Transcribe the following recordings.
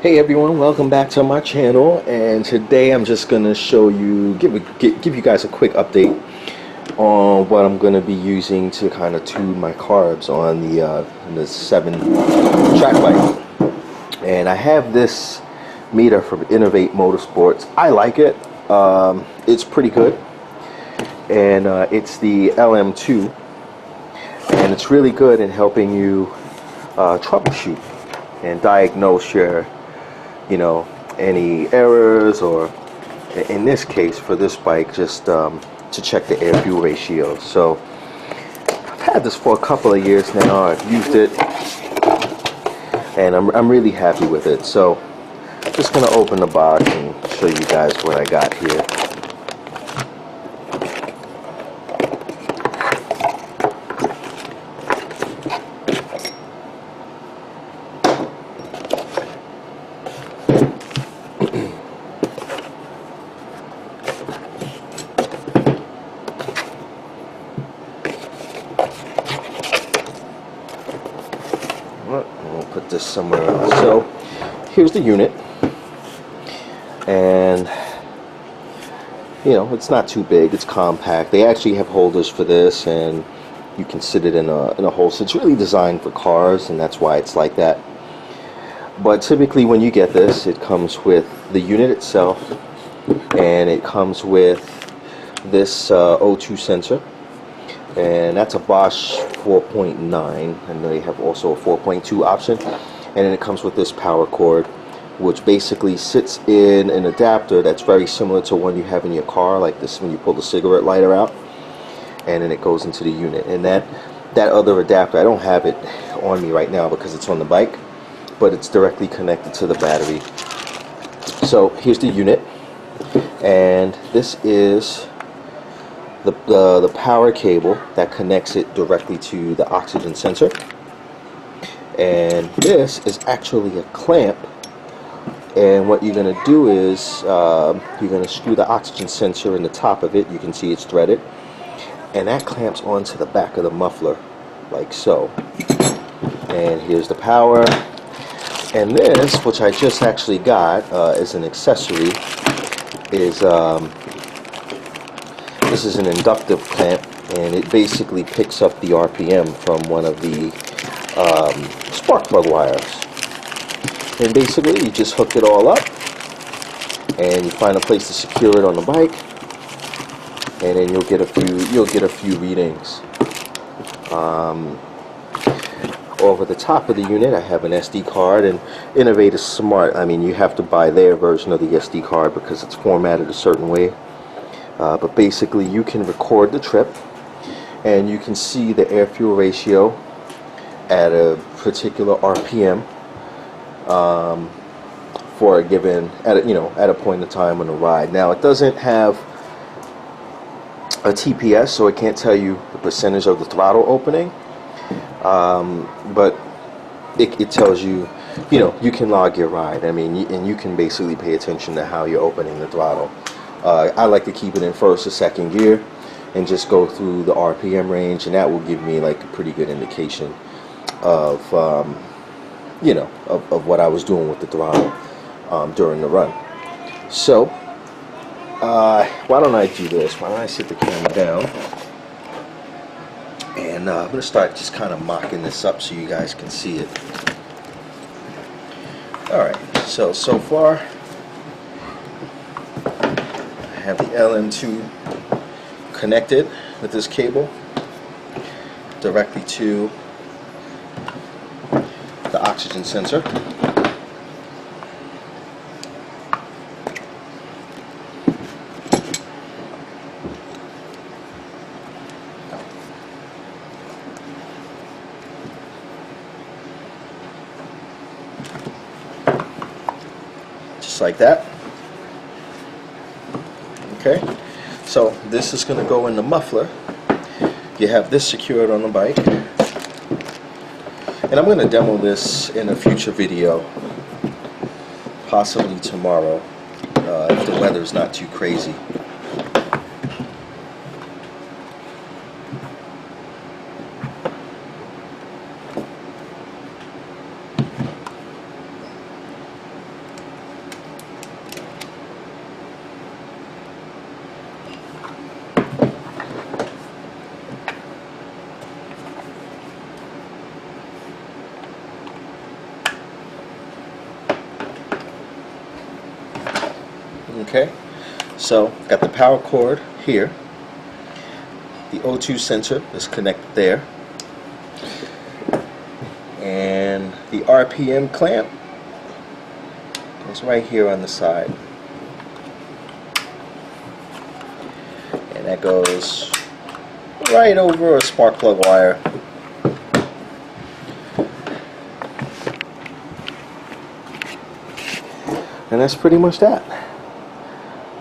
Hey everyone, welcome back to my channel, and today I'm just going to show you, give you guys a quick update on what I'm going to be using to kind of tune my carbs on the 7 track bike. And I have this meter from Innovate Motorsports. I like it. It's pretty good, and it's the LM2, and it's really good in helping you troubleshoot and diagnose your any errors, or in this case for this bike, just to check the air fuel ratio. So I've had this for a couple of years now. I've used it and I'm really happy with it. So I'm just gonna open the box and show you guys what I got here. We'll put this somewhere else. So here's the unit, and it's not too big. It's compact. They actually have holders for this, and you can sit it in a holster. It's really designed for cars, and that's why it's like that. But typically when you get this, it comes with the unit itself, and it comes with this O2 sensor, and that's a Bosch 4.9, and they have also a 4.2 option. And then it comes with this power cord, which basically sits in an adapter that's very similar to one you have in your car, like this when you pull the cigarette lighter out, and then it goes into the unit. And that other adapter, I don't have it on me right now because it's on the bike, but it's directly connected to the battery. So here's the unit, and this is the power cable that connects it directly to the oxygen sensor. And this is actually a clamp, and what you're going to do is you're going to screw the oxygen sensor in the top of it. You can see it's threaded, and that clamps onto the back of the muffler like so. And here's the power. And this, which I just actually got as an accessory, is this is an inductive clamp, and it basically picks up the RPM from one of the spark plug wires. And basically you just hook it all up, and you find a place to secure it on the bike, and then you'll get a few readings. Over the top of the unit I have an SD card, and Innovate is smart. I mean, you have to buy their version of the SD card because it's formatted a certain way. But basically you can record the trip, and you can see the air fuel ratio at a particular RPM for a given at a point in time on the ride. Now, it doesn't have a TPS, so it can't tell you the percentage of the throttle opening, but it tells you, you can log your ride. I mean, and you can basically pay attention to how you're opening the throttle. I like to keep it in first or second gear and just go through the RPM range, and that will give me like a pretty good indication of of what I was doing with the throttle during the run. So why don't I do this? Why don't I sit the camera down, and I'm going to start just kind of mocking this up so you guys can see it. Alright, so far I have the LM2 connected with this cable directly to the oxygen sensor. Just like that. Okay, so this is going to go in the muffler. You have this secured on the bike, and I'm going to demo this in a future video, possibly tomorrow, if the weather's not too crazy. Okay, so got the power cord here. The O2 sensor is connected there, and the RPM clamp is right here on the side, and that goes right over a spark plug wire. And that's pretty much that.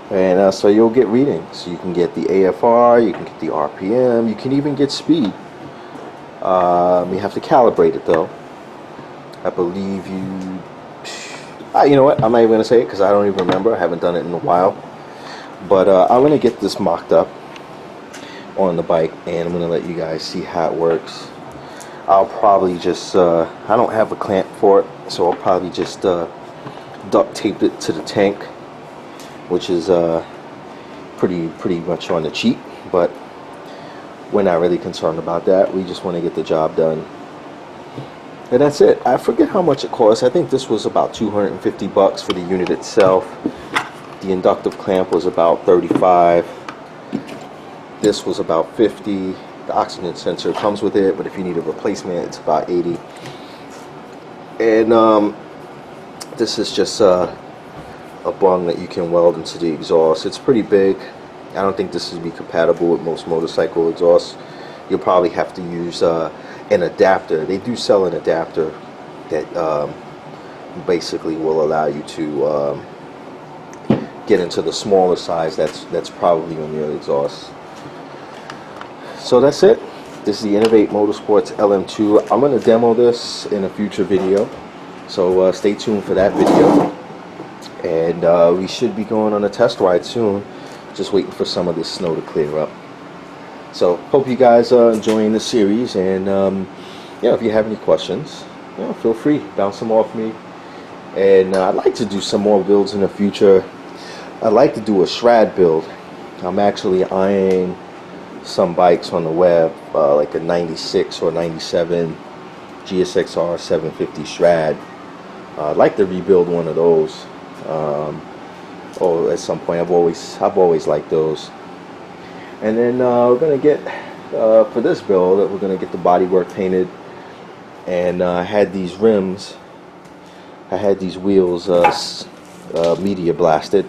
And so you'll get readings. You can get the AFR, you can get the RPM, you can even get speed. You have to calibrate it though. I believe you... you know what, I'm not even going to say it because I don't even remember. I haven't done it in a while. But I'm going to get this mocked up on the bike, and I'm going to let you guys see how it works. I'll probably just... I don't have a clamp for it, so I'll probably just duct tape it to the tank, which is pretty much on the cheap, but we're not really concerned about that. We just want to get the job done, and that's it. I forget how much it costs. I think this was about 250 bucks for the unit itself. The inductive clamp was about 35. This was about 50. The oxygen sensor comes with it, but if you need a replacement, it's about 80. And this is just a bung that you can weld into the exhaust. It's pretty big. I don't think this would be compatible with most motorcycle exhausts. You'll probably have to use an adapter. They do sell an adapter that basically will allow you to get into the smaller size that's probably on your exhaust. So that's it. This is the Innovate Motorsports LM2. I'm going to demo this in a future video, so stay tuned for that video. And we should be going on a test ride soon. Just waiting for some of this snow to clear up. So hope you guys are enjoying this series, and if you have any questions, feel free, bounce them off me. And I'd like to do some more builds in the future. I'd like to do a Shred build. I'm actually eyeing some bikes on the web, like a 96 or 97 GSX-R 750 Shred. I'd like to rebuild one of those. At some point. I've always liked those. And then we're gonna get for this build, we're gonna get the bodywork painted. And I had these rims. I had these wheels media blasted.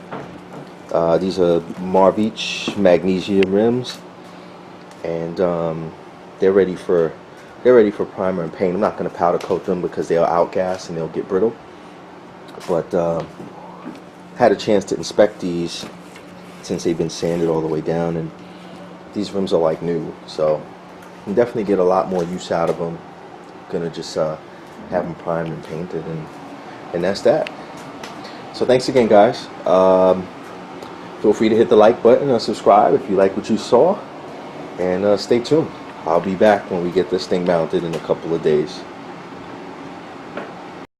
These are Marvich magnesium rims, and they're ready for primer and paint. I'm not gonna powder coat them because they'll outgas and they'll get brittle. But had a chance to inspect these since they've been sanded all the way down, and these rims are like new, so you can definitely get a lot more use out of them. Gonna just have them primed and painted, and that's that. So thanks again, guys. Feel free to hit the like button and subscribe if you like what you saw, and stay tuned. I'll be back when we get this thing mounted in a couple of days.